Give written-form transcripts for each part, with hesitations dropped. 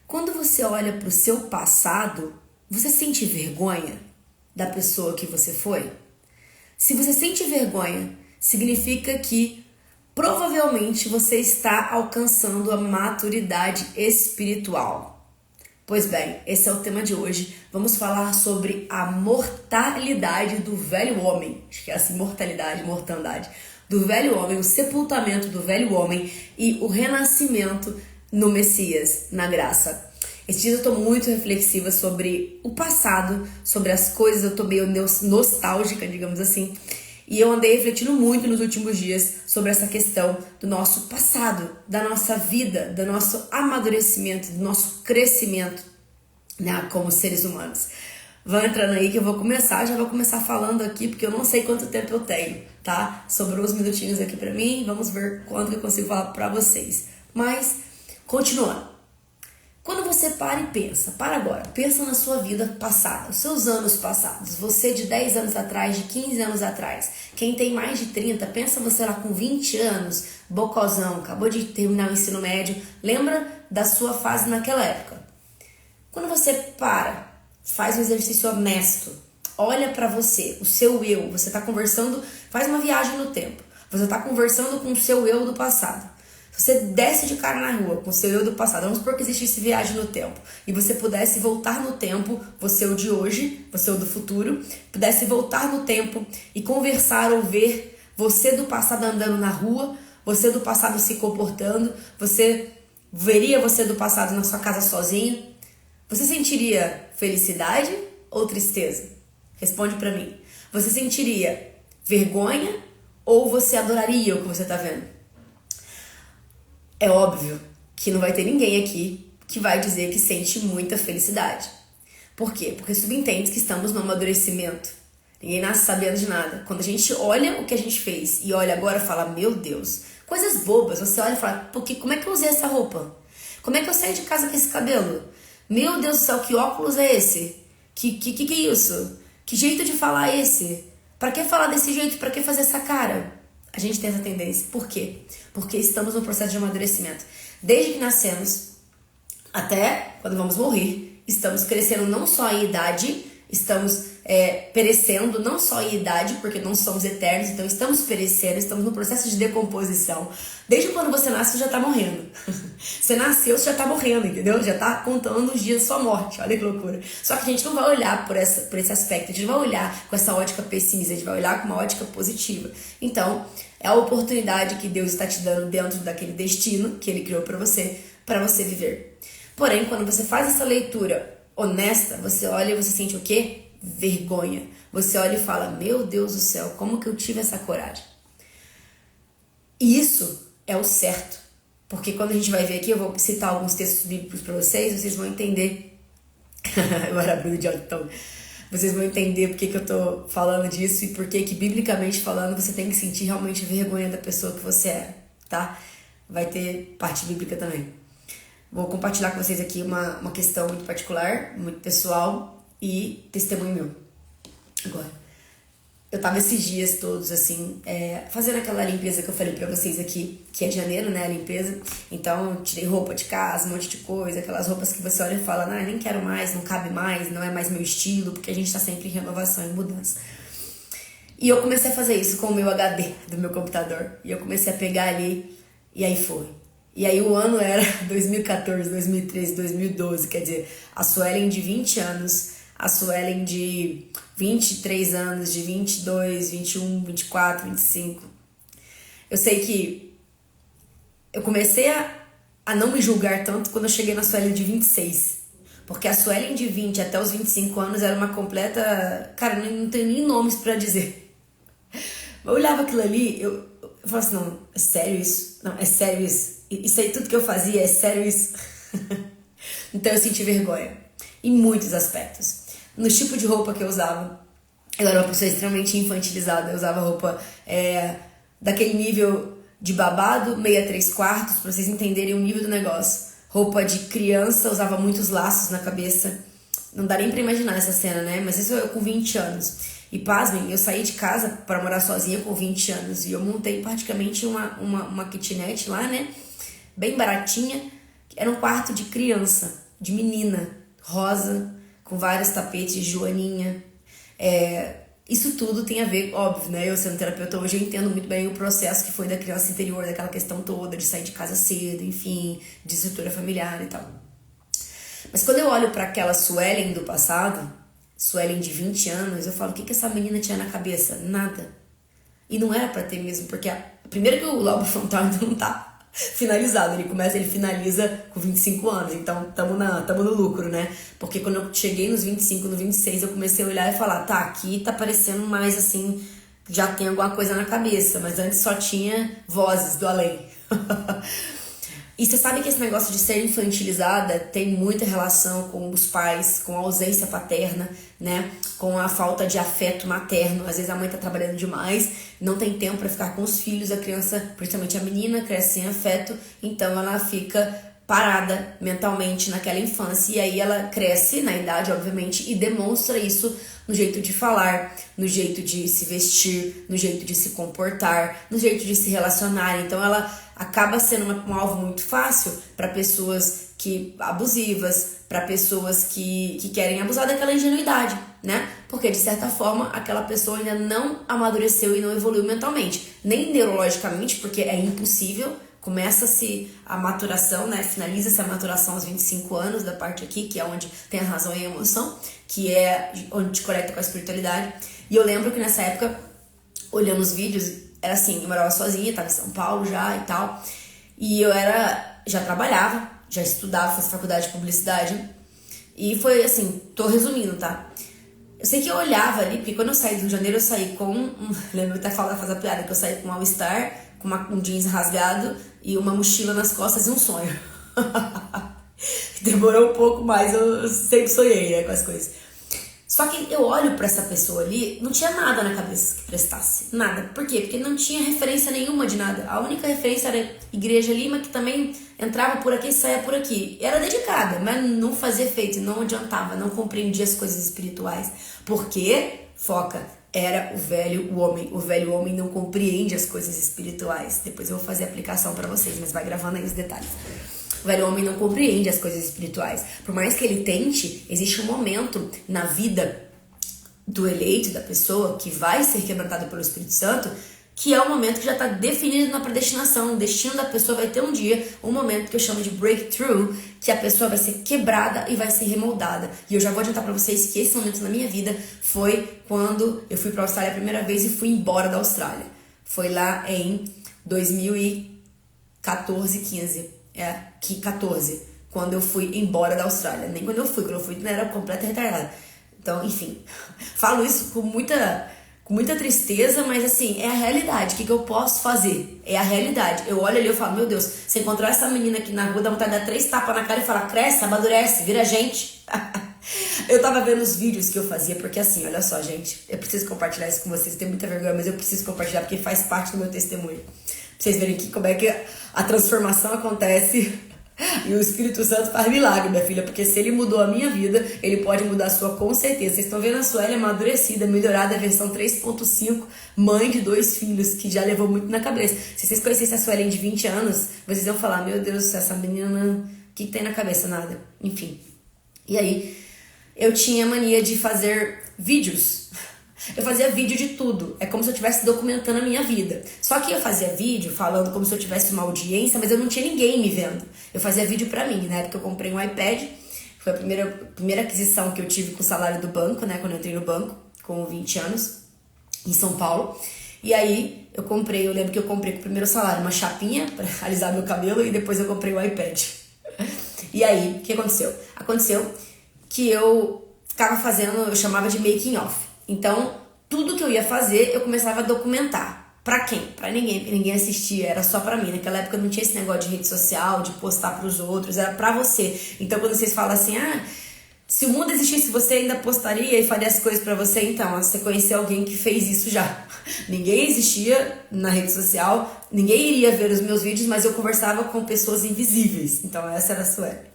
Quando você olha para o seu passado, você sente vergonha da pessoa que você foi? Se você sente vergonha, significa que provavelmente você está alcançando a maturidade espiritual. Pois bem, esse é o tema de hoje. Vamos falar sobre a mortalidade do velho homem. Acho que é assim, mortandade. Do velho homem, o sepultamento do velho homem e o renascimento no Messias, na graça. Esse dia eu tô muito reflexiva sobre o passado, sobre as coisas, eu tô meio nostálgica, digamos assim. E eu andei refletindo muito nos últimos dias sobre essa questão do nosso passado, da nossa vida, do nosso amadurecimento, do nosso crescimento, né, como seres humanos. Vão entrando aí que eu já vou começar falando aqui, porque eu não sei quanto tempo eu tenho, tá? Sobrou uns minutinhos aqui pra mim, vamos ver quanto eu consigo falar pra vocês. Mas, continuando. Quando você para e pensa na sua vida passada, os seus anos passados, você de 10 anos atrás, de 15 anos atrás, quem tem mais de 30, pensa você lá com 20 anos, bocozão, acabou de terminar o ensino médio, lembra da sua fase naquela época. Quando você faz um exercício honesto, olha pra você, o seu eu, você tá conversando, faz uma viagem no tempo, você tá conversando com o seu eu do passado. Você desce de cara na rua com o seu eu do passado, vamos supor que existisse viagem no tempo, e você pudesse voltar no tempo, você o de hoje, você o do futuro, pudesse voltar no tempo e conversar ou ver você do passado andando na rua, você do passado se comportando, você veria você do passado na sua casa sozinho, você sentiria felicidade ou tristeza? Responde pra mim. Você sentiria vergonha ou você adoraria o que você tá vendo? É óbvio que não vai ter ninguém aqui que vai dizer que sente muita felicidade. Por quê? Porque subentende que estamos no amadurecimento. Ninguém nasce sabendo de nada. Quando a gente olha o que a gente fez e olha agora e fala, meu Deus, coisas bobas. Você olha e fala, como é que eu usei essa roupa? Como é que eu saí de casa com esse cabelo? Meu Deus do céu, que óculos é esse? Que é isso? Que jeito de falar é esse? Pra que falar desse jeito? Pra que fazer essa cara? A gente tem essa tendência. Por quê? Porque estamos no processo de amadurecimento. Desde que nascemos até quando vamos morrer, estamos crescendo não só em idade, estamos perecendo não só em idade, porque não somos eternos, então estamos perecendo, estamos no processo de decomposição. Desde quando você nasce, você já tá morrendo. Você nasceu, você já tá morrendo, entendeu? Já tá contando os dias da sua morte. Olha que loucura. Só que a gente não vai olhar por esse aspecto, a gente não vai olhar com essa ótica pessimista, a gente vai olhar com uma ótica positiva. Então, é a oportunidade que Deus está te dando dentro daquele destino que Ele criou para você viver. Porém, quando você faz essa leitura honesta, você olha e você sente o quê? Vergonha. Você olha e fala, meu Deus do céu, como que eu tive essa coragem? E isso é o certo. Porque quando a gente vai ver aqui, eu vou citar alguns textos bíblicos para vocês vão entender. Eu era Bruno de então. Vocês vão entender por que eu tô falando disso e por que biblicamente falando, você tem que sentir realmente vergonha da pessoa que você é, tá? Vai ter parte bíblica também. Vou compartilhar com vocês aqui uma questão muito particular, muito pessoal e testemunho meu. Agora, eu tava esses dias todos, assim, fazendo aquela limpeza que eu falei pra vocês aqui, que é janeiro, né, a limpeza. Então, eu tirei roupa de casa, um monte de coisa, aquelas roupas que você olha e fala, nem quero mais, não cabe mais, não é mais meu estilo, porque a gente tá sempre em renovação e mudança. E eu comecei a fazer isso com o meu HD do meu computador. E eu comecei a pegar ali, e aí foi. E aí o ano era 2014, 2013, 2012, quer dizer, a Suelen de 20 anos, a Suelen de 23 anos, de 22, 21, 24, 25. Eu sei que eu comecei a não me julgar tanto quando eu cheguei na Suelen de 26. Porque a Suelen de 20 até os 25 anos era uma completa... Cara, não tenho nem nomes pra dizer. Eu olhava aquilo ali, eu falava assim, não, é sério isso? Não, é sério isso? Isso aí, tudo que eu fazia, é sério isso? Então eu senti vergonha. Em muitos aspectos. No tipo de roupa que eu usava. Eu era uma pessoa extremamente infantilizada. Eu usava roupa daquele nível de babado, meia 3/4, pra vocês entenderem o nível do negócio. Roupa de criança, usava muitos laços na cabeça. Não dá nem pra imaginar essa cena, né? Mas isso eu com 20 anos. E pasmem, eu saí de casa pra morar sozinha com 20 anos. E eu montei praticamente uma kitnet lá, né? Bem baratinha. Era um quarto de criança. de menina, rosa, com vários tapetes de joaninha. Isso tudo tem a ver, óbvio, né? Eu sendo terapeuta hoje, eu entendo muito bem o processo que foi da criança interior, daquela questão toda de sair de casa cedo, enfim, de estrutura familiar e tal. Mas quando eu olho para aquela Suelen do passado, Suelen de 20 anos, eu falo, o que essa menina tinha na cabeça? Nada. E não era pra ter mesmo, porque primeiro que o lobo frontal ainda não tá finalizado, ele finaliza com 25 anos, então tamo no lucro, né? Porque quando eu cheguei nos 25, no 26, eu comecei a olhar e falar, tá, aqui tá parecendo mais assim, já tem alguma coisa na cabeça, mas antes só tinha vozes do além. E você sabe que esse negócio de ser infantilizada tem muita relação com os pais, com a ausência paterna, né? Com a falta de afeto materno. Às vezes a mãe tá trabalhando demais, não tem tempo para ficar com os filhos, a criança, principalmente a menina, cresce sem afeto, então ela fica parada mentalmente naquela infância. E aí ela cresce na idade, obviamente, e demonstra isso no jeito de falar, no jeito de se vestir, no jeito de se comportar, no jeito de se relacionar. Então ela acaba sendo um alvo muito fácil para pessoas abusivas, para pessoas que querem abusar daquela ingenuidade, né? Porque, de certa forma, aquela pessoa ainda não amadureceu e não evoluiu mentalmente, nem neurologicamente, porque é impossível. Começa-se a maturação, né? Finaliza-se a maturação aos 25 anos, da parte aqui, que é onde tem a razão e a emoção, que é onde te conecta com a espiritualidade. E eu lembro que nessa época, olhando os vídeos, era assim, eu morava sozinha, estava em São Paulo já e tal, e eu já trabalhava, já estudava, fazia faculdade de publicidade, e foi assim, tô resumindo, tá? Eu sei que eu olhava ali, porque quando eu saí do Rio de Janeiro, eu saí com, lembro até fazer a piada, que eu saí com um All-Star, com um jeans rasgado e uma mochila nas costas e um sonho. Demorou um pouco, mas eu sempre sonhei, né, com as coisas. Só que eu olho pra essa pessoa ali, não tinha nada na cabeça que prestasse. Nada. Por quê? Porque não tinha referência nenhuma de nada. A única referência era a Igreja Lima, que também entrava por aqui e saía por aqui. Era dedicada, mas não fazia efeito, não adiantava, não compreendia as coisas espirituais. Porque, foca, era o velho homem. O velho homem não compreende as coisas espirituais. Depois eu vou fazer a aplicação pra vocês, mas vai gravando aí os detalhes. O velho homem não compreende as coisas espirituais. Por mais que ele tente, existe um momento na vida do eleito, da pessoa que vai ser quebrantado pelo Espírito Santo, que é o momento que já está definido na predestinação. O destino da pessoa vai ter um dia, um momento que eu chamo de breakthrough, que a pessoa vai ser quebrada e vai ser remoldada. E eu já vou adiantar para vocês que esse momento na minha vida foi quando eu fui para a Austrália a primeira vez e fui embora da Austrália. Foi lá em 2014, 15. 14, quando eu fui embora da Austrália. Nem quando eu fui eu era completa retardada. Então, enfim, falo isso com muita tristeza, mas assim, é a realidade. O que eu posso fazer? É a realidade. Eu olho ali e falo, meu Deus, se encontrar essa menina aqui na rua, dá vontade de dar 3 tapas na cara e falar, cresce, amadurece, vira gente. Eu tava vendo os vídeos que eu fazia, porque assim, olha só, gente, eu preciso compartilhar isso com vocês, eu tenho muita vergonha, mas eu preciso compartilhar porque faz parte do meu testemunho. Pra vocês verem aqui como é que a transformação acontece e o Espírito Santo faz milagre, minha filha, porque se ele mudou a minha vida, ele pode mudar a sua com certeza. Vocês estão vendo a Sueli amadurecida, melhorada, versão 3.5, mãe de 2 filhos, que já levou muito na cabeça. Se vocês conhecessem a Sueli de 20 anos, vocês iam falar, meu Deus, essa menina, o que tem na cabeça? Nada. Enfim. E aí, eu tinha mania de fazer vídeos. Eu fazia vídeo de tudo. É como se eu estivesse documentando a minha vida. Só que eu fazia vídeo falando como se eu tivesse uma audiência, mas eu não tinha ninguém me vendo. Eu fazia vídeo pra mim. Na época eu comprei um iPad. Foi a primeira aquisição que eu tive com o salário do banco, né? Quando eu entrei no banco, com 20 anos, em São Paulo. E aí eu lembro que eu comprei com o primeiro salário uma chapinha pra alisar meu cabelo e depois eu comprei o iPad. E aí, o que aconteceu? Aconteceu que eu ficava fazendo, eu chamava de making off. Então, tudo que eu ia fazer, eu começava a documentar. Pra quem? Pra ninguém, porque ninguém assistia, era só pra mim. Naquela época não tinha esse negócio de rede social, de postar pros outros, era pra você. Então, quando vocês falam assim, se o mundo existisse, você ainda postaria e faria as coisas pra você? Então, você conheceu alguém que fez isso já. Ninguém existia na rede social, ninguém iria ver os meus vídeos, mas eu conversava com pessoas invisíveis. Então, essa era a Sueli.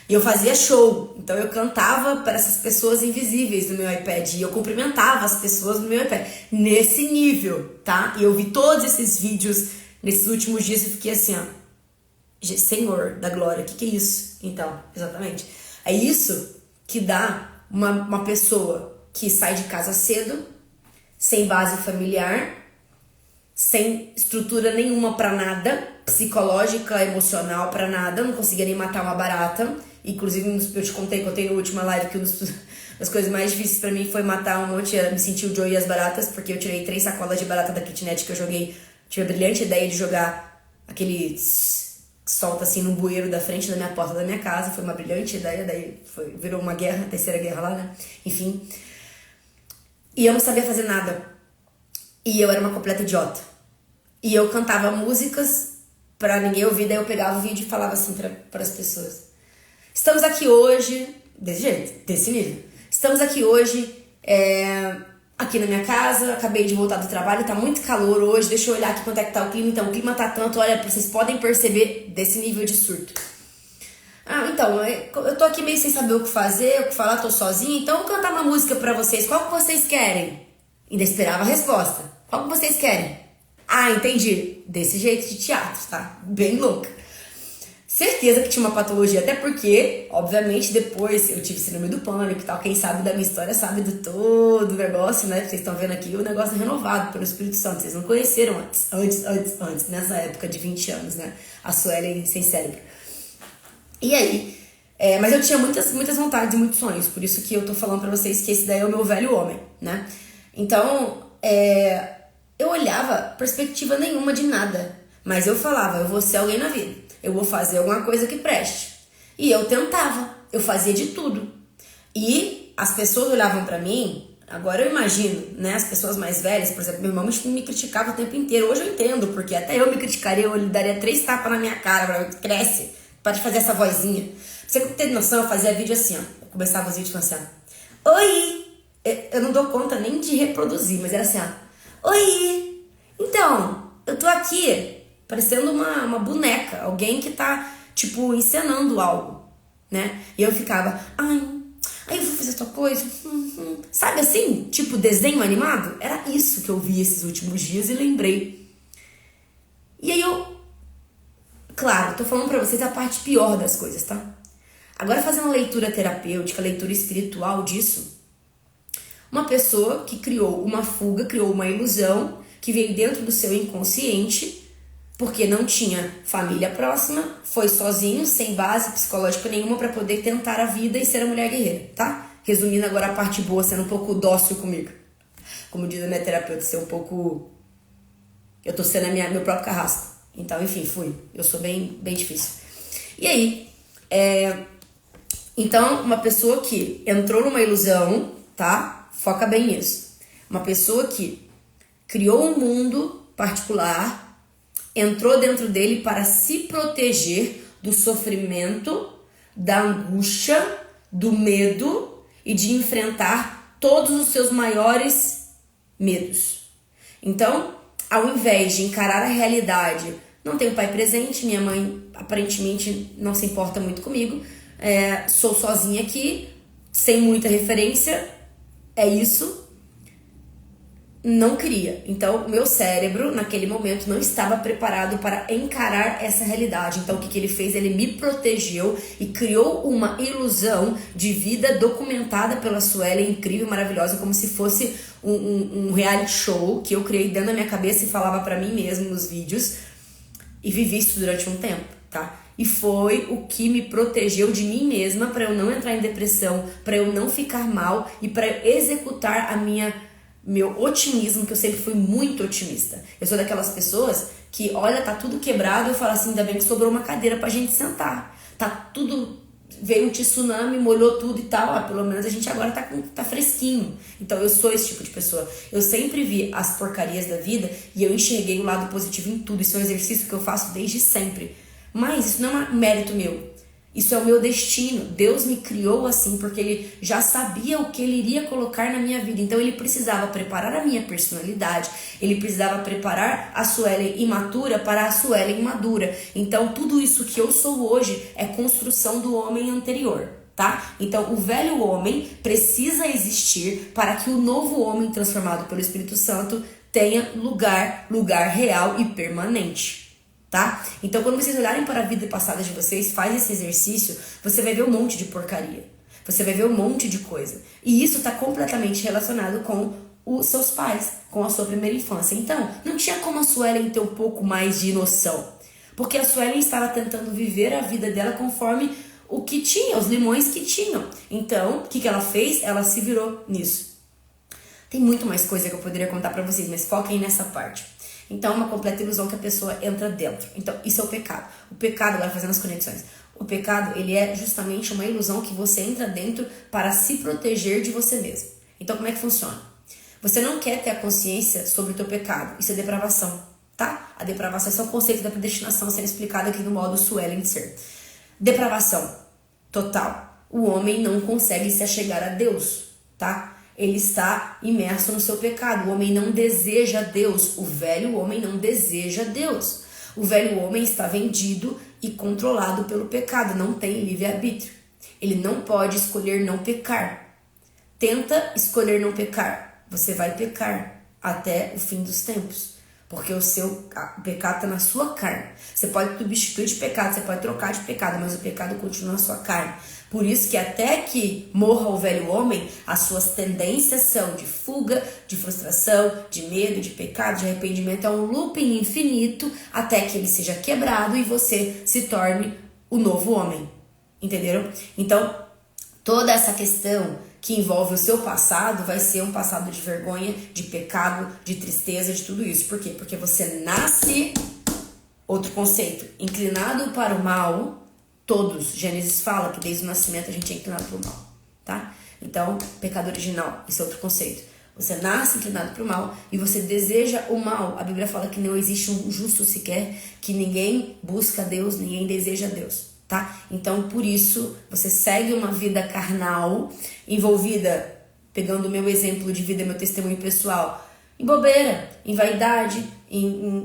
E eu fazia show, então eu cantava para essas pessoas invisíveis no meu iPad e eu cumprimentava as pessoas no meu iPad, nesse nível, tá? E eu vi todos esses vídeos nesses últimos dias e fiquei assim, ó, Senhor da glória, o que é isso? Então, exatamente. É isso que dá uma pessoa que sai de casa cedo, sem base familiar, sem estrutura nenhuma pra nada, psicológica, emocional pra nada, não conseguia nem matar uma barata. Inclusive, eu te contei na última live que uma das coisas mais difíceis pra mim foi matar um monte, me sentir o Joey e as baratas, porque eu tirei 3 sacolas de barata da kitnet que eu joguei. Tive a brilhante ideia de jogar aquele solta assim no bueiro da frente da minha porta da minha casa. Foi uma brilhante ideia, daí virou uma guerra, terceira guerra lá, né? Enfim. E eu não sabia fazer nada. E eu era uma completa idiota. E eu cantava músicas pra ninguém ouvir, daí eu pegava o vídeo e falava assim para as pessoas. Estamos aqui hoje, desse jeito, desse nível. Estamos aqui hoje, aqui na minha casa, acabei de voltar do trabalho, tá muito calor hoje, deixa eu olhar aqui quanto é que tá o clima. Então, o clima tá tanto, olha, vocês podem perceber desse nível de surto. Então, eu tô aqui meio sem saber o que fazer, o que falar, tô sozinha, então eu vou cantar uma música pra vocês. Qual que vocês querem? Ainda esperava a resposta. Qual que vocês querem? Entendi. Desse jeito de teatro, tá? Bem louca. Certeza que tinha uma patologia, até porque, obviamente, depois eu tive síndrome do pânico e tal. Quem sabe da minha história sabe do todo o negócio, né? Vocês estão vendo aqui o negócio renovado pelo Espírito Santo. Vocês não conheceram antes, nessa época de 20 anos, né? A Suelen sem cérebro. E aí, mas eu tinha muitas vontades e muitos sonhos, por isso que eu tô falando pra vocês que esse daí é o meu velho homem, né? Então, eu olhava perspectiva nenhuma de nada, mas eu falava, eu vou ser alguém na vida, eu vou fazer alguma coisa que preste. E eu tentava, eu fazia de tudo. E as pessoas olhavam pra mim, agora eu imagino, né, as pessoas mais velhas, por exemplo, meu irmão me criticava o tempo inteiro. Hoje eu entendo, porque até eu me criticaria, eu lhe daria 3 tapas na minha cara, cresce, pode fazer essa vozinha. Pra você ter noção, eu fazia vídeo assim, ó, eu começava os vídeos falando assim, ó, oi! Eu não dou conta nem de reproduzir, mas era assim, ó, oi! Então, eu tô aqui parecendo uma boneca, alguém que tá, tipo, encenando algo, né? E eu ficava, aí eu vou fazer tua coisa, sabe assim? Tipo, desenho animado? Era isso que eu vi esses últimos dias e lembrei. E aí claro, tô falando pra vocês a parte pior das coisas, tá? Agora, fazendo uma leitura terapêutica, leitura espiritual disso, uma pessoa que criou uma fuga, criou uma ilusão que veio dentro do seu inconsciente, porque não tinha família próxima, foi sozinho, sem base psicológica nenhuma para poder tentar a vida e ser a mulher guerreira, tá? Resumindo agora a parte boa, sendo um pouco dócil comigo. Como diz a minha terapeuta, ser um pouco... Eu tô sendo meu próprio carrasco. Então, enfim, fui. Eu sou bem difícil. E aí, então, uma pessoa que entrou numa ilusão, tá? Foca bem nisso. Uma pessoa que criou um mundo particular, entrou dentro dele para se proteger do sofrimento, da angústia, do medo e de enfrentar todos os seus maiores medos. Então, ao invés de encarar a realidade, não tenho pai presente, minha mãe aparentemente não se importa muito comigo, sou sozinha aqui, sem muita referência, é isso. Não queria. Então, o meu cérebro, naquele momento, não estava preparado para encarar essa realidade. Então, o que ele fez? Ele me protegeu e criou uma ilusão de vida documentada pela Suelen, incrível, maravilhosa, como se fosse um reality show que eu criei dentro da minha cabeça e falava pra mim mesmo nos vídeos. E vivi isso durante um tempo, tá? E foi o que me protegeu de mim mesma para eu não entrar em depressão, para eu não ficar mal e para executar meu otimismo, que eu sempre fui muito otimista. Eu sou daquelas pessoas que, olha, tá tudo quebrado, eu falo assim, ainda bem que sobrou uma cadeira pra gente sentar. Tá tudo, veio um tsunami, molhou tudo e tal, pelo menos a gente agora tá fresquinho. Então eu sou esse tipo de pessoa. Eu sempre vi as porcarias da vida e eu enxerguei o lado positivo em tudo. Isso é um exercício que eu faço desde sempre. Mas isso não é um mérito meu. Isso é o meu destino. Deus me criou assim porque Ele já sabia o que Ele iria colocar na minha vida. Então Ele precisava preparar a minha personalidade. Ele precisava preparar a Suelen imatura para a Suelen madura. Então tudo isso que eu sou hoje é construção do homem anterior, tá? Então o velho homem precisa existir para que o novo homem transformado pelo Espírito Santo tenha lugar real e permanente. tá? Então, quando vocês olharem para a vida passada de vocês, faz esse exercício, você vai ver um monte de porcaria. Você vai ver um monte de coisa. E isso está completamente relacionado com os seus pais, com a sua primeira infância. Então, não tinha como a Suelen ter um pouco mais de noção. Porque a Suelen estava tentando viver a vida dela conforme o que tinha, os limões que tinham. Então, o que ela fez? Ela se virou nisso. Tem muito mais coisa que eu poderia contar pra vocês, mas foquem nessa parte. Então, é uma completa ilusão que a pessoa entra dentro. Então, isso é o pecado. O pecado, agora fazendo as conexões. O pecado, ele é justamente uma ilusão que você entra dentro para se proteger de você mesmo. Então, como é que funciona? Você não quer ter a consciência sobre o teu pecado. Isso é depravação, tá? A depravação é só o conceito da predestinação sendo explicado aqui no modo Suelen de ser. Depravação total. O homem não consegue se achegar a Deus, tá? Ele está imerso no seu pecado. O homem não deseja Deus. O velho homem não deseja Deus. O velho homem está vendido e controlado pelo pecado. Não tem livre-arbítrio. Ele não pode escolher não pecar. Tenta escolher não pecar. Você vai pecar até o fim dos tempos. Porque o pecado está na sua carne. Você pode substituir de pecado, você pode trocar de pecado, mas o pecado continua na sua carne. Por isso que até que morra o velho homem, as suas tendências são de fuga, de frustração, de medo, de pecado, de arrependimento. É um looping infinito até que ele seja quebrado e você se torne o novo homem. Entenderam? Então, toda essa questão que envolve o seu passado vai ser um passado de vergonha, de pecado, de tristeza, de tudo isso. Por quê? Porque você nasce, outro conceito, inclinado para o mal. Todos, Gênesis fala que desde o nascimento a gente é inclinado para o mal, tá? Então, pecado original, esse é outro conceito. Você nasce inclinado para o mal e você deseja o mal. A Bíblia fala que não existe um justo sequer, que ninguém busca Deus, ninguém deseja Deus. Tá? Então, por isso, você segue uma vida carnal, envolvida, pegando o meu exemplo de vida, meu testemunho pessoal, em bobeira, em vaidade,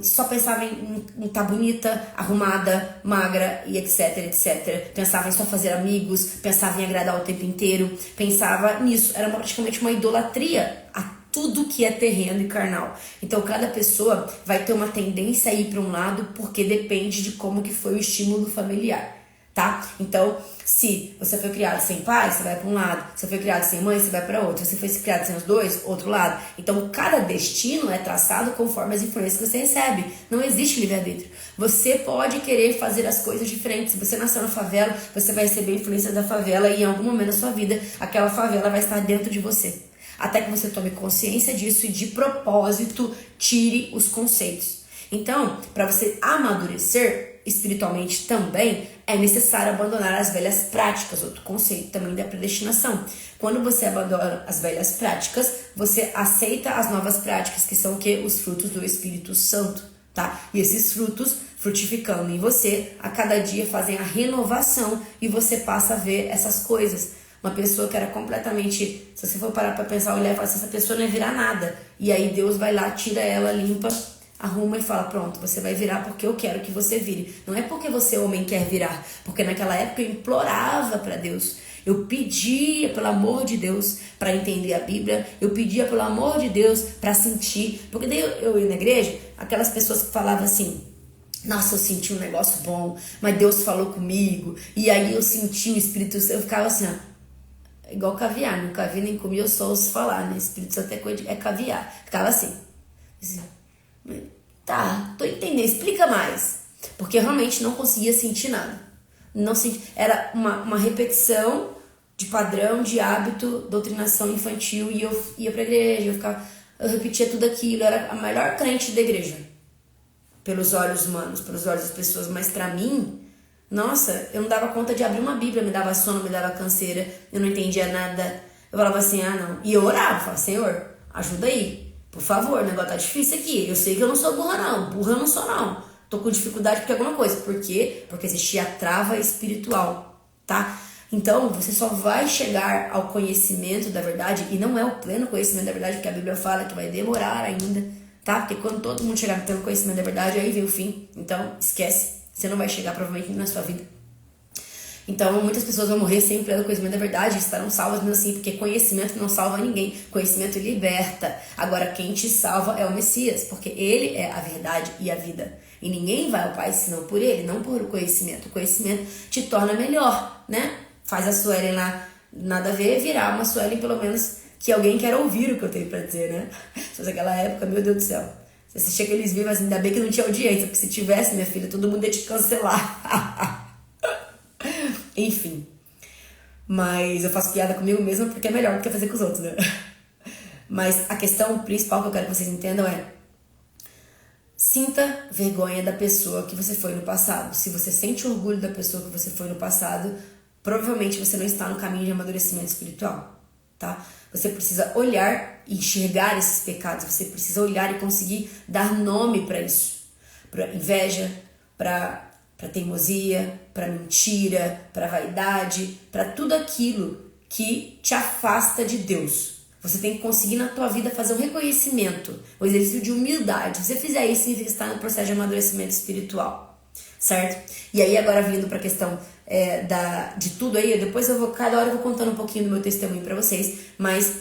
só pensava em estar bonita, arrumada, magra e etc, etc. Pensava em só fazer amigos, pensava em agradar o tempo inteiro, pensava nisso. Era praticamente uma idolatria a tudo que é terreno e carnal. Então, cada pessoa vai ter uma tendência a ir para um lado porque depende de como que foi o estímulo familiar. Tá? Então, se você foi criado sem pai, você vai para um lado. Se você foi criado sem mãe, você vai para outro. Se você foi criado sem os dois, outro lado. Então, cada destino é traçado conforme as influências que você recebe. Não existe livre-arbítrio. Você pode querer fazer as coisas diferentes. Se você nasceu na favela, você vai receber influências da favela e em algum momento da sua vida, aquela favela vai estar dentro de você. Até que você tome consciência disso e, de propósito, tire os conceitos. Então, para você amadurecer espiritualmente também, é necessário abandonar as velhas práticas, outro conceito também da predestinação. Quando você abandona as velhas práticas, você aceita as novas práticas, que são o quê? Os frutos do Espírito Santo, tá? E esses frutos, frutificando em você, a cada dia fazem a renovação e você passa a ver essas coisas. Uma pessoa que era completamente, se você for parar pra pensar, olhar e falar assim, essa pessoa não ia virar nada. E aí Deus vai lá, tira ela, limpa, arruma e fala, pronto, você vai virar porque eu quero que você vire. Não é porque você, homem, quer virar. Porque naquela época eu implorava para Deus. Eu pedia, pelo amor de Deus, para entender a Bíblia. Eu pedia, pelo amor de Deus, para sentir. Porque daí eu ia na igreja, aquelas pessoas que falavam assim, nossa, eu senti um negócio bom, mas Deus falou comigo. E aí eu senti o Espírito Santo. Eu ficava assim, ó, igual caviar. Nunca vi nem comi, eu só ouço falar, né? Espírito Santo é caviar. Ficava assim. Tá, tô entendendo, explica mais. Porque eu realmente não conseguia sentir nada. Não senti, era uma repetição de padrão, de hábito, doutrinação infantil. E eu ia pra igreja, eu repetia tudo aquilo. Eu era a melhor crente da igreja. Pelos olhos humanos, pelos olhos das pessoas. Mas pra mim, nossa, eu não dava conta de abrir uma Bíblia. Me dava sono, me dava canseira. Eu não entendia nada. Eu falava assim, não. E eu orava, falava, Senhor, ajuda aí. Por favor, o negócio tá difícil aqui. Eu sei que eu não sou burra, não. Burra eu não sou, não. Tô com dificuldade porque alguma coisa. Por quê? Porque existia a trava espiritual, tá? Então, você só vai chegar ao conhecimento da verdade, e não é o pleno conhecimento da verdade, porque a Bíblia fala que vai demorar ainda, tá? Porque quando todo mundo chegar no pleno conhecimento da verdade, aí vem o fim. Então, esquece. Você não vai chegar provavelmente na sua vida. Então, muitas pessoas vão morrer sem o pleno conhecimento da verdade e estarão salvas mesmo assim, porque conhecimento não salva ninguém. Conhecimento liberta. Agora, quem te salva é o Messias, porque ele é a verdade e a vida. E ninguém vai ao Pai senão por Ele, não por o conhecimento. O conhecimento te torna melhor, né? Faz a Suelen lá, nada a ver, virar uma Suelen pelo menos que alguém quer ouvir o que eu tenho pra dizer, né? Se fosse aquela época, meu Deus do céu. Você assistia aqueles vídeos, mas ainda bem que não tinha audiência, porque se tivesse, minha filha, todo mundo ia te cancelar. Enfim. Mas eu faço piada comigo mesma porque é melhor do que fazer com os outros, né? Mas a questão principal que eu quero que vocês entendam é: sinta vergonha da pessoa que você foi no passado. Se você sente orgulho da pessoa que você foi no passado, provavelmente você não está no caminho de amadurecimento espiritual, tá? Você precisa olhar e enxergar esses pecados. Você precisa olhar e conseguir dar nome para isso. Para inveja, para teimosia, para mentira, para vaidade, para tudo aquilo que te afasta de Deus. Você tem que conseguir na tua vida fazer um reconhecimento, um exercício de humildade. Se você fizer isso, significa estar no processo de amadurecimento espiritual, certo? E aí agora vindo para a questão de tudo aí, depois cada hora eu vou contando um pouquinho do meu testemunho para vocês, mas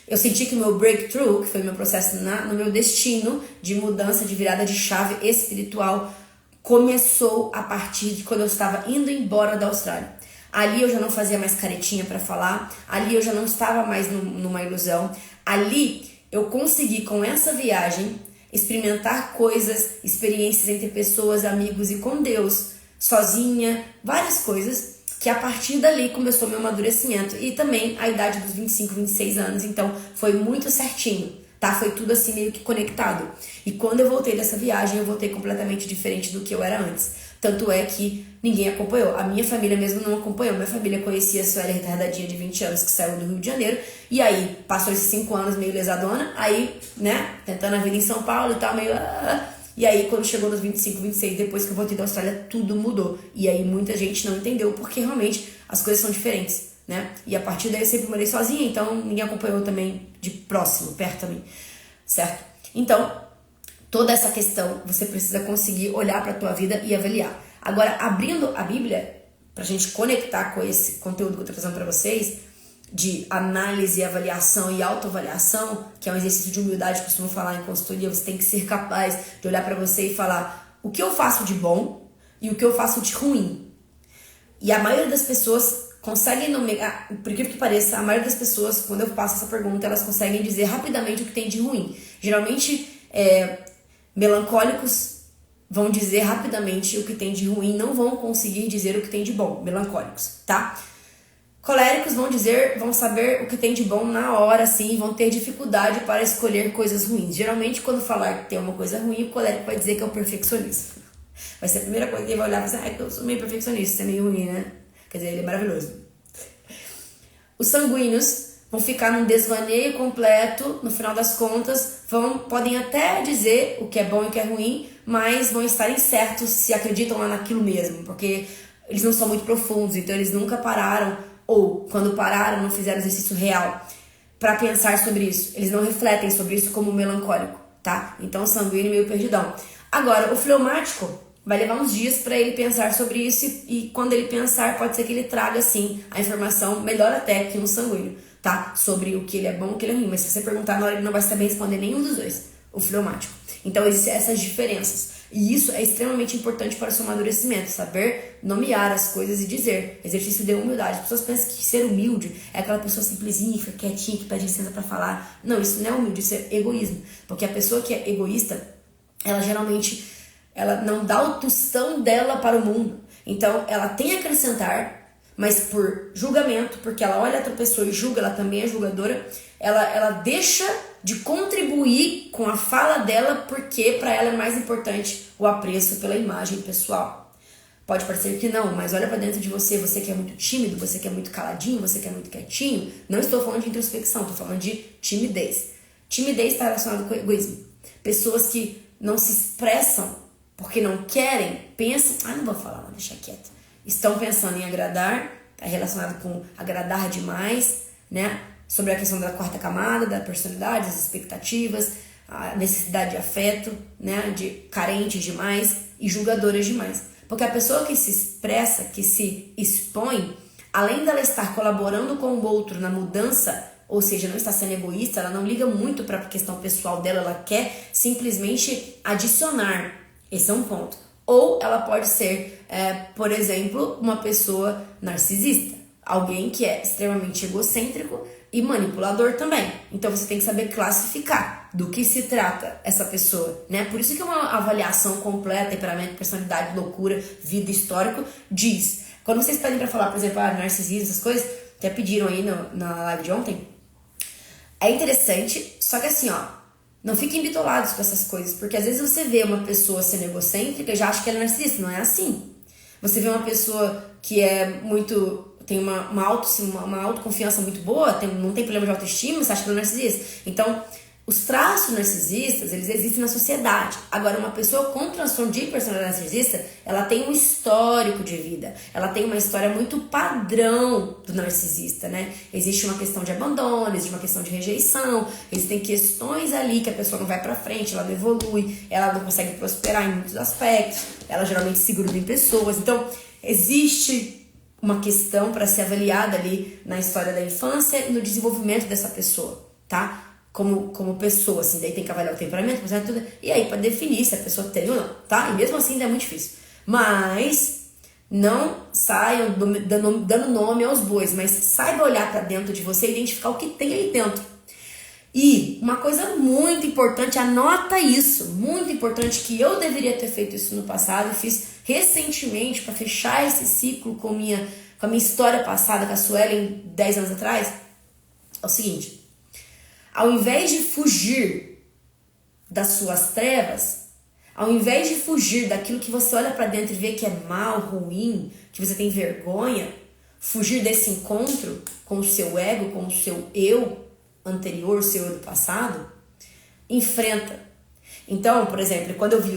eu senti que o meu breakthrough, que foi o meu processo no meu destino de mudança, de virada de chave espiritual, começou a partir de quando eu estava indo embora da Austrália. Ali eu já não fazia mais caretinha para falar, ali eu já não estava mais numa ilusão. Ali eu consegui, com essa viagem, experimentar coisas, experiências entre pessoas, amigos e com Deus, sozinha, várias coisas, que a partir dali começou meu amadurecimento. E também a idade dos 25, 26 anos, então foi muito certinho, tá? Foi tudo assim meio que conectado. E quando eu voltei dessa viagem, eu voltei completamente diferente do que eu era antes. Tanto é que ninguém acompanhou. A minha família mesmo não acompanhou. Minha família conhecia a Sueli retardadinha de 20 anos que saiu do Rio de Janeiro. E aí, passou esses 5 anos meio lesadona. Aí, né, tentando a vida em São Paulo e tal, meio... E aí, quando chegou nos 25, 26, depois que eu voltei da Austrália, tudo mudou. E aí, muita gente não entendeu porque realmente as coisas são diferentes, né? E a partir daí, eu sempre morei sozinha. Então, ninguém acompanhou também de próximo, perto também. Certo? Então... toda essa questão, você precisa conseguir olhar para a tua vida e avaliar. Agora, abrindo a Bíblia, para a gente conectar com esse conteúdo que eu estou trazendo para vocês, de análise, avaliação e autoavaliação, que é um exercício de humildade que eu costumo falar em consultoria, você tem que ser capaz de olhar para você e falar o que eu faço de bom e o que eu faço de ruim. E a maioria das pessoas conseguem nomear, por incrível que pareça, a maioria das pessoas, quando eu faço essa pergunta, elas conseguem dizer rapidamente o que tem de ruim. Geralmente, melancólicos vão dizer rapidamente o que tem de ruim, não vão conseguir dizer o que tem de bom, melancólicos, tá? Coléricos vão saber o que tem de bom na hora, sim, vão ter dificuldade para escolher coisas ruins. Geralmente, quando falar que tem uma coisa ruim, o colérico vai dizer que é o perfeccionista. Vai ser a primeira coisa que ele vai olhar e vai dizer, eu sou meio perfeccionista, isso é meio ruim, né? Quer dizer, ele é maravilhoso. Os sanguíneos vão ficar num desvaneio completo, no final das contas, podem até dizer o que é bom e o que é ruim, mas vão estar incertos se acreditam lá naquilo mesmo, porque eles não são muito profundos, então eles nunca pararam, ou quando pararam, não fizeram exercício real para pensar sobre isso. Eles não refletem sobre isso como melancólico, tá? Então, sanguíneo meio perdidão. Agora, o fleumático vai levar uns dias para ele pensar sobre isso e quando ele pensar, pode ser que ele traga, sim, a informação melhor até que um sanguíneo, tá? Sobre o que ele é bom e o que ele é ruim. Mas se você perguntar na hora, ele não vai saber responder nenhum dos dois, o fleumático. Então, existem essas diferenças. E isso é extremamente importante para o seu amadurecimento. Saber nomear as coisas e dizer. Exercício de humildade. As pessoas pensam que ser humilde é aquela pessoa simplesinha, fica quietinha, que pede licença para falar. Não, isso não é humilde, isso é egoísmo. Porque a pessoa que é egoísta, ela geralmente não dá o tostão dela para o mundo. Então, ela tem a acrescentar, mas por julgamento, porque ela olha a outra pessoa e julga, ela também é julgadora, ela deixa de contribuir com a fala dela porque para ela é mais importante o apreço pela imagem pessoal. Pode parecer que não, mas olha para dentro de você, você que é muito tímido, você que é muito caladinho, você que é muito quietinho. Não estou falando de introspecção, estou falando de timidez. Timidez está relacionado com egoísmo. Pessoas que não se expressam porque não querem, pensam, não vou falar, não, deixa quieto. Estão pensando em agradar, está relacionado com agradar demais, né? Sobre a questão da quarta camada, da personalidade, das expectativas, a necessidade de afeto, né? De carentes demais e julgadoras demais. Porque a pessoa que se expressa, que se expõe, além dela estar colaborando com o outro na mudança, ou seja, não está sendo egoísta, ela não liga muito para a questão pessoal dela, ela quer simplesmente adicionar Esse é um ponto. Ou ela pode ser, por exemplo, uma pessoa narcisista. Alguém que é extremamente egocêntrico e manipulador também. Então você tem que saber classificar do que se trata essa pessoa, né? Por isso que uma avaliação completa, temperamento, personalidade, loucura, vida, histórico, diz. Quando vocês pedem pra falar, por exemplo, narcisismo, essas coisas, até pediram aí na live de ontem, é interessante, só que assim, ó, não fiquem bitolados com essas coisas, porque às vezes você vê uma pessoa sendo egocêntrica e já acha que ela é narcisista, não é assim. Você vê uma pessoa que é muito... tem uma autoconfiança muito boa, não tem problema de autoestima, você acha que ela é narcisista. Então, os traços narcisistas, eles existem na sociedade. Agora, uma pessoa com transtorno de personalidade narcisista, ela tem um histórico de vida. Ela tem uma história muito padrão do narcisista, né? Existe uma questão de abandono, existe uma questão de rejeição, existem questões ali que a pessoa não vai pra frente, ela não evolui, ela não consegue prosperar em muitos aspectos, ela geralmente se gruda em pessoas. Então, existe uma questão para ser avaliada ali na história da infância e no desenvolvimento dessa pessoa, tá? Como pessoa, assim, daí tem que avaliar o temperamento, tudo, e aí para definir se a pessoa tem ou não, tá? E mesmo assim ainda é muito difícil. Mas não saiam dando nome aos bois, mas saiba olhar para dentro de você e identificar o que tem aí dentro. E uma coisa muito importante, anota isso, muito importante, que eu deveria ter feito isso no passado e fiz recentemente para fechar esse ciclo com a minha história passada com a Suelen 10 anos atrás, é o seguinte: ao invés de fugir das suas trevas, ao invés de fugir daquilo que você olha para dentro e vê que é mal, ruim, que você tem vergonha, fugir desse encontro com o seu ego, com o seu eu anterior, seu eu do passado, enfrenta. Então, por exemplo, quando eu vi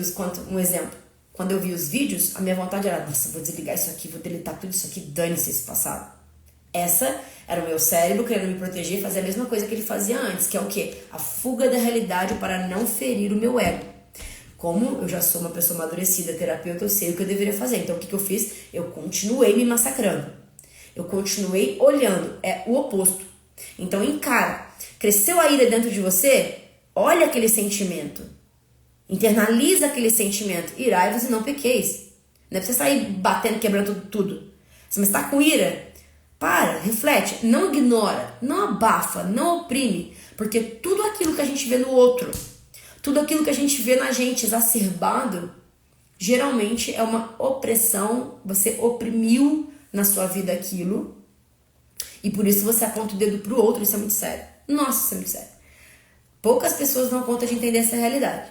os vídeos, a minha vontade era, nossa, vou desligar isso aqui, vou deletar tudo isso aqui, dane-se esse passado. Essa era o meu cérebro querendo me proteger e fazer a mesma coisa que ele fazia antes, que é o quê? A fuga da realidade para não ferir o meu ego. Como eu já sou uma pessoa amadurecida, terapeuta, eu sei o que eu deveria fazer. Então, o que eu fiz? Eu continuei me massacrando. Eu continuei olhando. É o oposto. Então, encara. Cresceu a ira dentro de você? Olha aquele sentimento. Internaliza aquele sentimento. Irai-vos e não pequeis. Não é pra você sair batendo, quebrando tudo. Se você está com ira, para, reflete. Não ignora, não abafa, não oprime. Porque tudo aquilo que a gente vê no outro, tudo aquilo que a gente vê na gente exacerbado, geralmente é uma opressão. Você oprimiu na sua vida aquilo e por isso você aponta o dedo pro outro. Isso é muito sério. Nossa, isso é muito sério. Poucas pessoas dão conta de entender essa realidade.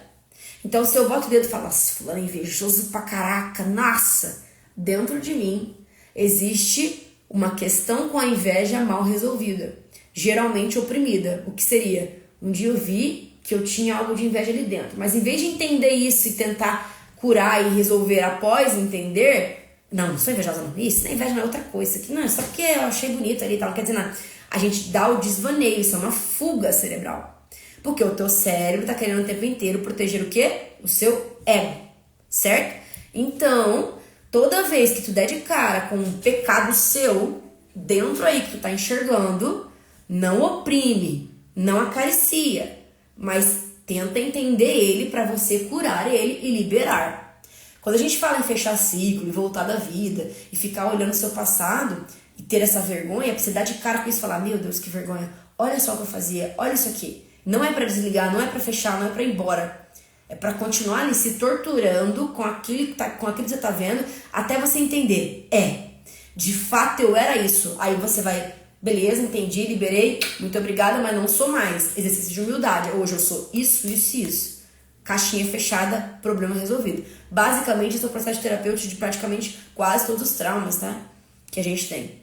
Então, se eu boto o dedo e falo, nossa, fulano é invejoso pra caraca, nossa, dentro de mim existe uma questão com a inveja mal resolvida, geralmente oprimida. O que seria? Um dia eu vi que eu tinha algo de inveja ali dentro, mas em vez de entender isso e tentar curar e resolver após entender, não sou invejosa não, isso não é inveja, não é outra coisa, isso aqui não é só porque eu achei bonito ali e tal, não quer dizer nada. A gente dá o desvaneio, isso é uma fuga cerebral. Porque o teu cérebro tá querendo o tempo inteiro proteger o quê? O seu ego, certo? Então, toda vez que tu der de cara com um pecado seu, dentro aí que tu tá enxergando, não oprime, não acaricia, mas tenta entender ele para você curar ele e liberar. Quando a gente fala em fechar ciclo e voltar da vida e ficar olhando o seu passado e ter essa vergonha, pra você dar de cara com isso e falar, meu Deus, que vergonha, olha só o que eu fazia, olha isso aqui. Não é pra desligar, não é pra fechar, não é pra ir embora. É pra continuar ali se torturando com aquilo que você tá vendo, até você entender. De fato eu era isso. Aí você vai, beleza, entendi, liberei, muito obrigada, mas não sou mais. Exercício de humildade. Hoje eu sou isso, isso e isso. Caixinha fechada, problema resolvido. Basicamente, esse é o processo terapêutico de praticamente quase todos os traumas, tá? Que a gente tem.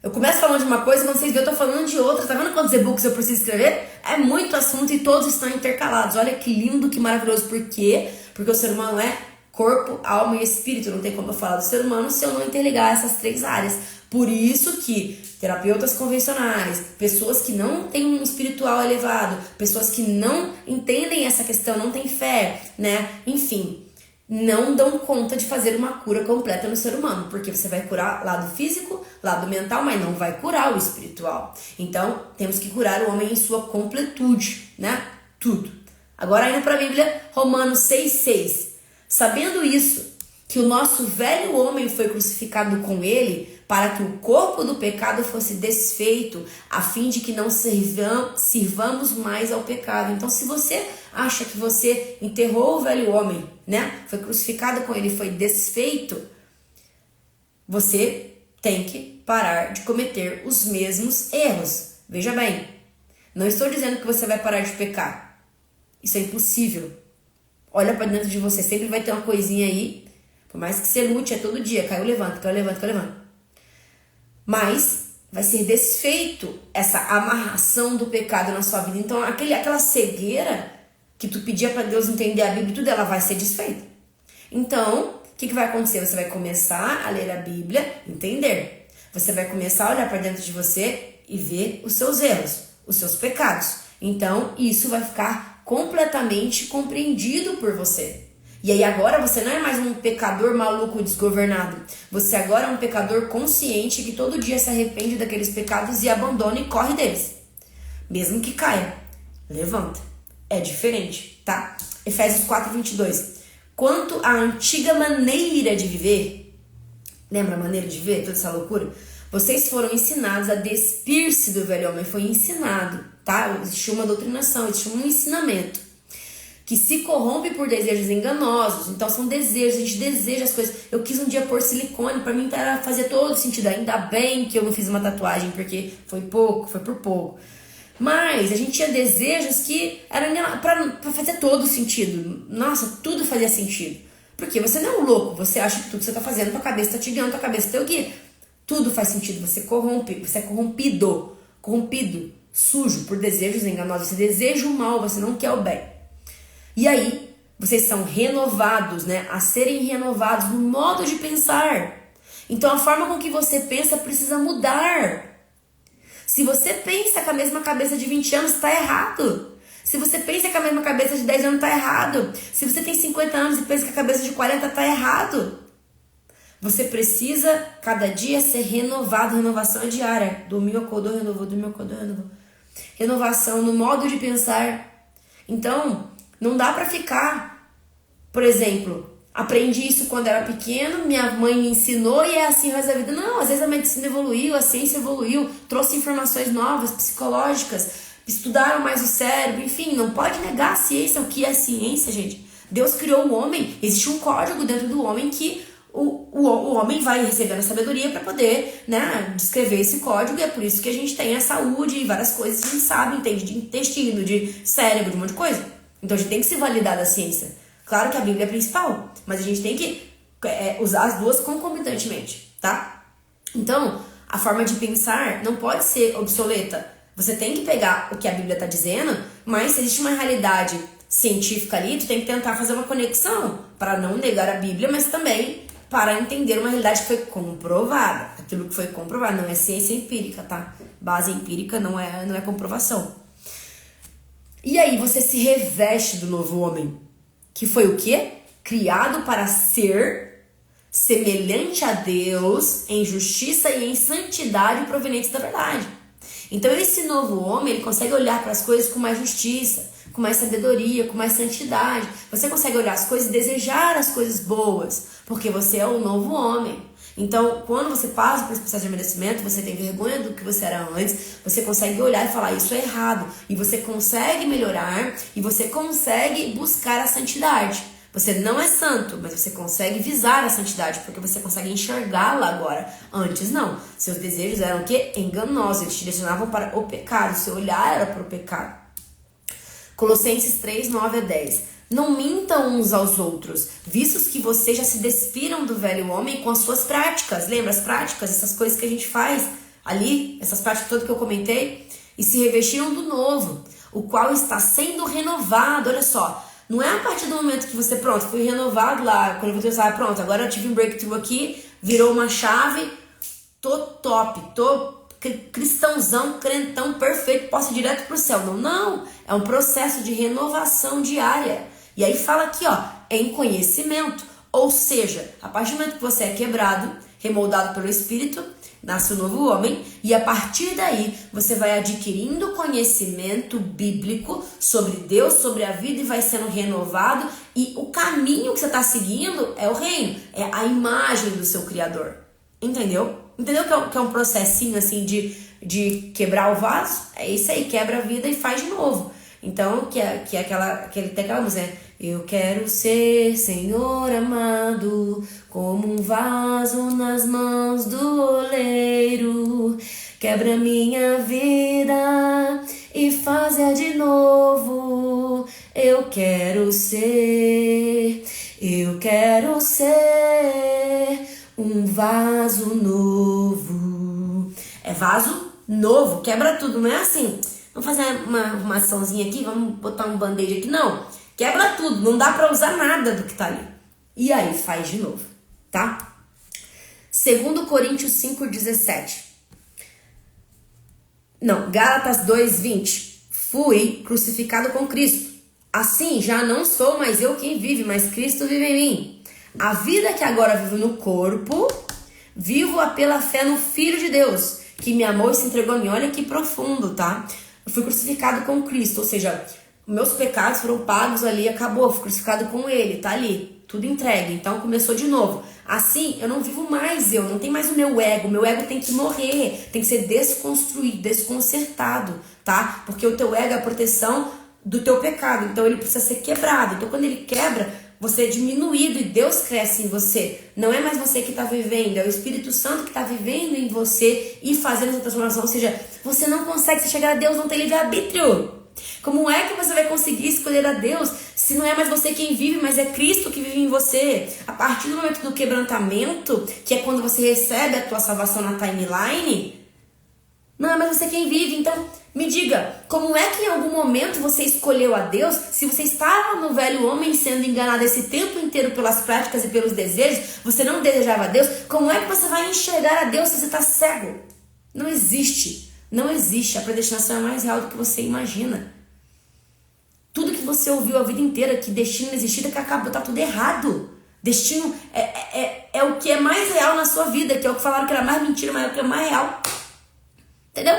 Eu começo falando de uma coisa, quando vocês verem, eu tô falando de outra. Tá vendo quantos e-books eu preciso escrever? É muito assunto e todos estão intercalados. Olha que lindo, que maravilhoso. Por quê? Porque o ser humano é corpo, alma e espírito. Não tem como eu falar do ser humano se eu não interligar essas três áreas. Por isso que terapeutas convencionais, pessoas que não têm um espiritual elevado, pessoas que não entendem essa questão, não têm fé, né? Enfim, não dão conta de fazer uma cura completa no ser humano, porque você vai curar lado físico, lado mental, mas não vai curar o espiritual. Então, temos que curar o homem em sua completude, né? Tudo. Agora, indo para a Bíblia, Romanos 6,6. Sabendo isso, que o nosso velho homem foi crucificado com ele, para que o corpo do pecado fosse desfeito, a fim de que não sirvamos mais ao pecado. Então, se você acha que você enterrou o velho homem, né? Foi crucificado com ele, foi desfeito, você tem que parar de cometer os mesmos erros. Veja bem, não estou dizendo que você vai parar de pecar. Isso é impossível. Olha para dentro de você, sempre vai ter uma coisinha aí. Por mais que você lute, é todo dia, caiu, levanta, caiu, levanta, caiu, levanta. Mas vai ser desfeito essa amarração do pecado na sua vida. Então, aquela cegueira que tu pedia para Deus entender a Bíblia e tudo, ela vai ser desfeita. Então, o que vai acontecer? Você vai começar a ler a Bíblia, entender. Você vai começar a olhar para dentro de você e ver os seus erros, os seus pecados. Então, isso vai ficar completamente compreendido por você. E aí agora você não é mais um pecador maluco desgovernado. Você agora é um pecador consciente que todo dia se arrepende daqueles pecados e abandona e corre deles. Mesmo que caia, levanta. É diferente, tá? Efésios 4:22. Quanto à antiga maneira de viver, lembra a maneira de viver, toda essa loucura? Vocês foram ensinados a despir-se do velho homem. Foi ensinado, tá? Existe uma doutrinação, existe um ensinamento que se corrompe por desejos enganosos. Então são desejos, a gente deseja as coisas. Eu quis um dia pôr silicone, pra mim fazer todo sentido. Ainda bem que eu não fiz uma tatuagem, porque foi por pouco. Mas a gente tinha desejos que eram pra fazer todo sentido. Nossa, tudo fazia sentido. Porque você não é um louco, você acha que tudo que você tá fazendo, tua cabeça tá te guiando, tua cabeça tá o quê? Tudo faz sentido, você corrompe, você é corrompido, sujo por desejos enganosos. Você deseja o mal, você não quer o bem. E aí, vocês são renovados, né? A serem renovados no modo de pensar. Então, a forma com que você pensa precisa mudar. Se você pensa com a mesma cabeça de 20 anos, tá errado. Se você pensa com a mesma cabeça de 10 anos, tá errado. Se você tem 50 anos e pensa com a cabeça de 40, tá errado. Você precisa, cada dia, ser renovado. Renovação é diária. Domingo acordou, renovou. Domingo acordou, renovou. Renovação no modo de pensar. Então, não dá pra ficar, por exemplo, aprendi isso quando era pequeno, minha mãe me ensinou e é assim o resto da vida. Não, às vezes a medicina evoluiu, a ciência evoluiu, trouxe informações novas, psicológicas, estudaram mais o cérebro, enfim, não pode negar a ciência, o que é ciência, gente. Deus criou o homem, existe um código dentro do homem que o homem vai recebendo a sabedoria para poder, né, descrever esse código, e é por isso que a gente tem a saúde e várias coisas que a gente sabe, entende, de intestino, de cérebro, de um monte de coisa. Então a gente tem que se validar da ciência. Claro que a Bíblia é a principal, mas a gente tem que usar as duas concomitantemente, tá? Então, a forma de pensar não pode ser obsoleta. Você tem que pegar o que a Bíblia está dizendo, mas se existe uma realidade científica ali, tu tem que tentar fazer uma conexão para não negar a Bíblia, mas também para entender uma realidade que foi comprovada. Aquilo que foi comprovado não é ciência empírica, tá? Base empírica não é comprovação. E aí você se reveste do novo homem, que foi o quê? Criado para ser semelhante a Deus em justiça e em santidade provenientes da verdade. Então esse novo homem, ele consegue olhar para as coisas com mais justiça, com mais sabedoria, com mais santidade. Você consegue olhar as coisas e desejar as coisas boas, porque você é o novo homem. Então, quando você passa por esse processo de amadurecimento, você tem vergonha do que você era antes, você consegue olhar e falar, isso é errado. E você consegue melhorar, e você consegue buscar a santidade. Você não é santo, mas você consegue visar a santidade, porque você consegue enxergá-la agora. Antes não. Seus desejos eram o quê? Enganosos, eles te direcionavam para o pecado, seu olhar era para o pecado. Colossenses 3, 9 a 10. Não mintam uns aos outros, vistos que vocês já se despiram do velho homem com as suas práticas. Lembra as práticas, essas coisas que a gente faz ali, essas práticas todas que eu comentei, e se revestiram do novo, o qual está sendo renovado. Olha só, não é a partir do momento que você, pronto, fui renovado lá, quando você sabe, pronto, agora eu tive um breakthrough aqui, virou uma chave, tô top, tô cristãozão, crentão, perfeito, posso ir direto pro céu. Não, é um processo de renovação diária. E aí fala aqui, ó, em conhecimento. Ou seja, a partir do momento que você é quebrado, remoldado pelo Espírito, nasce o novo homem, e a partir daí você vai adquirindo conhecimento bíblico sobre Deus, sobre a vida, e vai sendo renovado, e o caminho que você está seguindo é o reino, é a imagem do seu Criador. Entendeu? Entendeu que é um processinho assim de quebrar o vaso? É isso aí, quebra a vida e faz de novo. Então, tem aquela música, né? Eu quero ser, Senhor amado, como um vaso nas mãos do oleiro. Quebra minha vida e faz-a de novo. Eu quero ser um vaso novo. É vaso novo, quebra tudo, não é assim. Vamos fazer uma açãozinha aqui, vamos botar um band-aid aqui. Não, quebra tudo, não dá pra usar nada do que tá ali. E aí, faz de novo, tá? 2 Coríntios 5,17. Não, Gálatas 2,20. Fui crucificado com Cristo. Assim, já não sou mais eu quem vive, mas Cristo vive em mim. A vida que agora vivo no corpo, vivo-a pela fé no Filho de Deus, que me amou e se entregou a mim. Olha que profundo, tá? Eu fui crucificado com Cristo, ou seja, meus pecados foram pagos ali, acabou, fui crucificado com Ele, tá ali, tudo entregue, então começou de novo. Assim, eu não vivo mais eu, não tem mais o meu ego tem que morrer, tem que ser desconstruído, desconcertado, tá? Porque o teu ego é a proteção do teu pecado, então ele precisa ser quebrado. Então quando ele quebra, você é diminuído e Deus cresce em você. Não é mais você que está vivendo, é o Espírito Santo que está vivendo em você e fazendo essa transformação. Ou seja, você não consegue chegar a Deus, não tem livre-arbítrio. Como é que você vai conseguir escolher a Deus se não é mais você quem vive, mas é Cristo que vive em você? A partir do momento do quebrantamento, que é quando você recebe a tua salvação na timeline, não é mais você quem vive. Então, me diga, como é que em algum momento você escolheu a Deus? Se você estava no velho homem sendo enganado esse tempo inteiro pelas práticas e pelos desejos, você não desejava a Deus, como é que você vai enxergar a Deus se você está cego? Não existe. Não existe. A predestinação é mais real do que você imagina. Tudo que você ouviu a vida inteira, que destino não existia, que acabou, tá tudo errado. Destino é o que é mais real na sua vida, que é o que falaram que era mais mentira, mas é o que é mais real. Entendeu?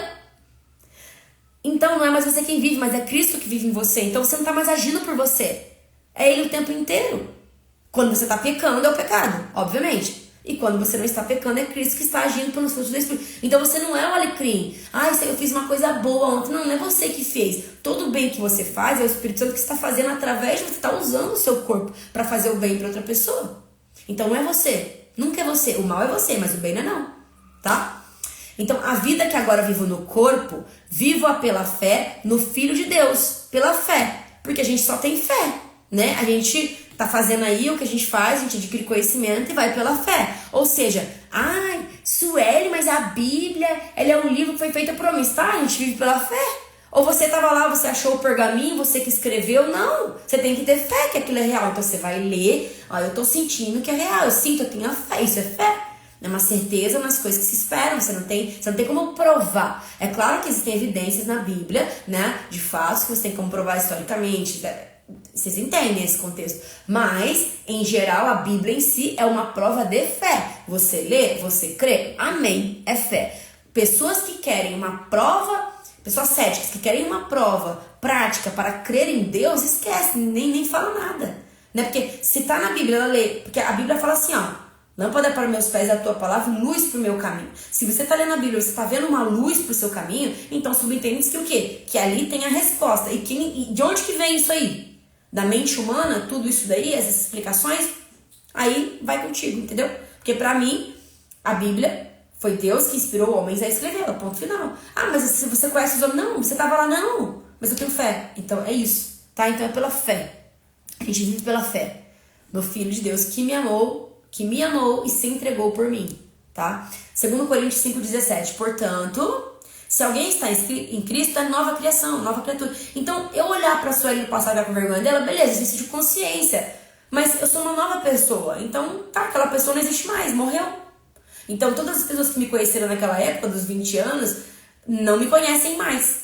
Então não é mais você quem vive, mas é Cristo que vive em você. Então você não está mais agindo por você. É Ele o tempo inteiro. Quando você está pecando, é o pecado, obviamente. E quando você não está pecando, é Cristo que está agindo pelos frutos do Espírito. Então você não é o alecrim. Eu fiz uma coisa boa ontem. Não é você que fez. Todo o bem que você faz é o Espírito Santo que está fazendo através de você. Está usando o seu corpo para fazer o bem para outra pessoa. Então não é você. Nunca é você. O mal é você, mas o bem não é não. Tá? Então, a vida que agora vivo no corpo, vivo-a pela fé no Filho de Deus. Pela fé. Porque a gente só tem fé, né? A gente tá fazendo aí o que a gente faz, a gente adquire conhecimento e vai pela fé. Ou seja, Sueli, mas a Bíblia, ela é um livro que foi feito por homens, tá? A gente vive pela fé. Ou você tava lá, você achou o pergaminho, você que escreveu. Não, você tem que ter fé que aquilo é real. Então, você vai ler, eu tô sentindo que é real, eu sinto, eu tenho a fé, isso é fé. É uma certeza nas coisas que se esperam, você não tem como provar. É claro que existem evidências na Bíblia, né, de fatos que você tem como provar historicamente, vocês entendem esse contexto. Mas, em geral, a Bíblia em si é uma prova de fé. Você lê, você crê, amém, é fé. Pessoas que querem uma prova, pessoas céticas que querem uma prova prática para crer em Deus, esquece, nem fala nada. Né? Porque se tá na Bíblia, ela lê, porque a Bíblia fala assim, lâmpada para meus pés é a tua palavra, luz para o meu caminho. Se você está lendo a Bíblia, você está vendo uma luz para o seu caminho, então subentende que o quê? Que ali tem a resposta. E de onde que vem isso aí? Da mente humana, tudo isso daí, essas explicações, aí vai contigo, entendeu? Porque para mim, a Bíblia foi Deus que inspirou homens a escrevê-la, ponto final. Mas se você conhece os homens, não, você estava lá, não, mas eu tenho fé. Então é isso, tá? Então é pela fé. A gente vive pela fé no Filho de Deus que me amou e se entregou por mim, tá? 2 Coríntios 5,17. Portanto, se alguém está em Cristo, é nova criação, nova criatura. Então, eu olhar pra Sueli no passado com vergonha dela, beleza, existe de consciência. Mas eu sou uma nova pessoa. Então, aquela pessoa não existe mais, morreu. Então, todas as pessoas que me conheceram naquela época, dos 20 anos, não me conhecem mais.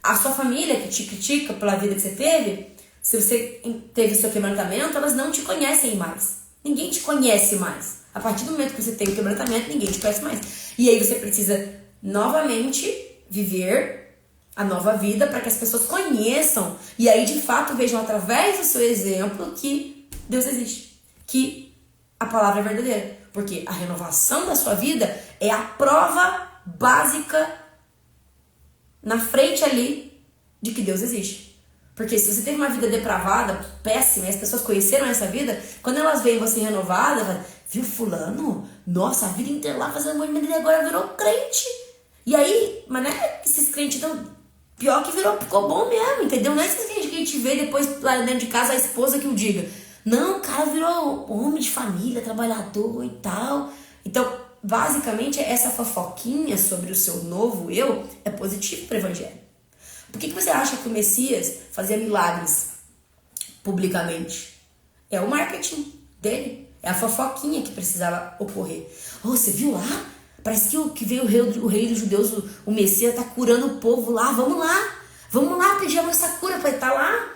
A sua família, que te critica pela vida que você teve, se você teve seu quebrantamento, elas não te conhecem mais. Ninguém te conhece mais. A partir do momento que você tem o quebrantamento, ninguém te conhece mais. E aí você precisa novamente viver a nova vida para que as pessoas conheçam e aí de fato vejam através do seu exemplo que Deus existe, que a palavra é verdadeira. Porque a renovação da sua vida é a prova básica na frente ali de que Deus existe. Porque se você teve uma vida depravada, péssima, e as pessoas conheceram essa vida, quando elas veem você renovada, falam, viu fulano? Nossa, a vida inteira lá fazendo um monte de agora virou crente. E aí, mas não é esses crentes tão... Pior que ficou bom mesmo, entendeu? Não é esses crentes que a gente vê depois lá dentro de casa, a esposa que o diga. Não, o cara virou homem de família, trabalhador e tal. Então, basicamente, essa fofoquinha sobre o seu novo eu é positivo para o evangelho. Por que você acha que o Messias fazia milagres publicamente? É o marketing dele. É a fofoquinha que precisava ocorrer. Oh, você viu lá? Parece que veio o rei dos judeus, o Messias tá curando o povo lá. Vamos lá pedir a nossa cura. Falei, tá lá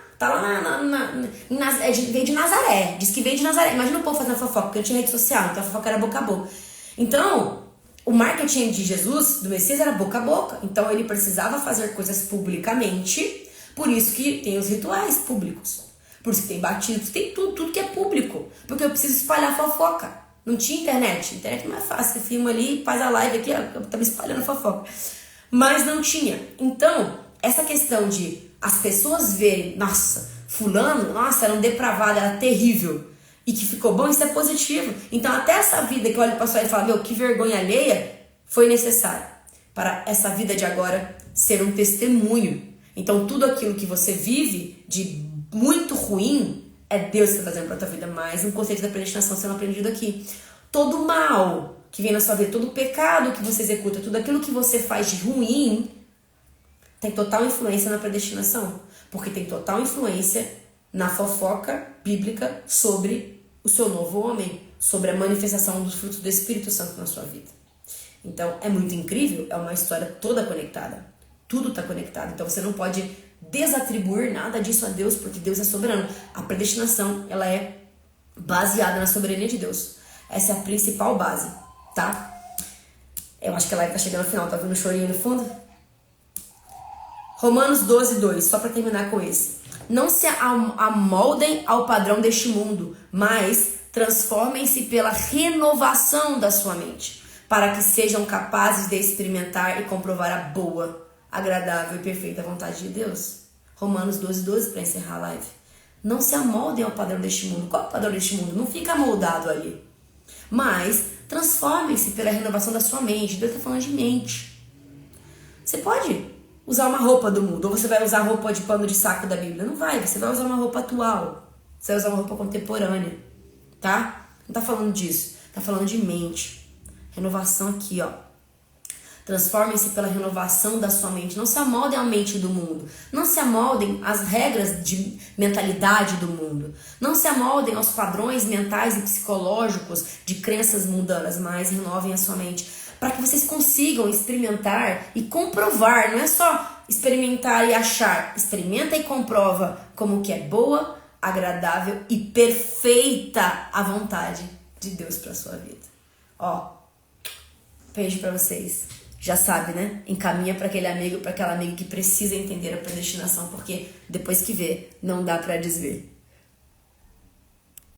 veio de Nazaré. Diz que veio de Nazaré. Imagina o povo fazendo fofoca, porque não tinha rede social, então a fofoca era boca a boca. Então, o marketing de Jesus, do Messias, era boca a boca. Então ele precisava fazer coisas publicamente, por isso que tem os rituais públicos. Por isso que tem batismo, tem tudo que é público. Porque eu preciso espalhar fofoca. Não tinha internet. Internet é mais fácil. Você filma ali, faz a live aqui, eu tava espalhando fofoca. Mas não tinha. Então, essa questão de as pessoas verem, nossa, fulano, nossa, era um depravado, era terrível. E que ficou bom, isso é positivo. Então, até essa vida que eu olho para sua e falo, meu, que vergonha alheia, foi necessário para essa vida de agora ser um testemunho. Então, tudo aquilo que você vive de muito ruim, é Deus que está trazendo para a tua vida. Mais um conceito da predestinação sendo aprendido aqui. Todo mal que vem na sua vida, todo pecado que você executa, tudo aquilo que você faz de ruim, tem total influência na predestinação. Porque tem total influência na fofoca bíblica sobre o seu novo homem, sobre a manifestação dos frutos do Espírito Santo na sua vida. Então, é muito incrível, é uma história toda conectada. Tudo está conectado. Então, você não pode desatribuir nada disso a Deus, porque Deus é soberano. A predestinação, ela é baseada na soberania de Deus. Essa é a principal base, tá? Eu acho que a live tá chegando ao final. Tá vendo o chorinho no fundo? Romanos 12:2, só para terminar com esse. Não se amoldem ao padrão deste mundo, mas transformem-se pela renovação da sua mente, para que sejam capazes de experimentar e comprovar a boa, agradável e perfeita vontade de Deus. Romanos 12:12 para encerrar a live. Não se amoldem ao padrão deste mundo. Qual é o padrão deste mundo? Não fica amoldado ali. Mas transformem-se pela renovação da sua mente. Deus está falando de mente. Você pode usar uma roupa do mundo, ou você vai usar roupa de pano de saco da Bíblia? Não vai, você vai usar uma roupa atual. Você vai usar uma roupa contemporânea, tá? Não tá falando disso, tá falando de mente. Renovação aqui, ó. Transformem-se pela renovação da sua mente. Não se amoldem à mente do mundo. Não se amoldem às regras de mentalidade do mundo. Não se amoldem aos padrões mentais e psicológicos de crenças mundanas, mas renovem a sua mente. Para que vocês consigam experimentar e comprovar. Não é só experimentar e achar. Experimenta e comprova como que é boa, agradável e perfeita a vontade de Deus para sua vida. Ó, beijo para vocês. Já sabe, né? Encaminha para aquele amigo, para aquela amiga que precisa entender a predestinação, porque depois que vê, não dá para desver.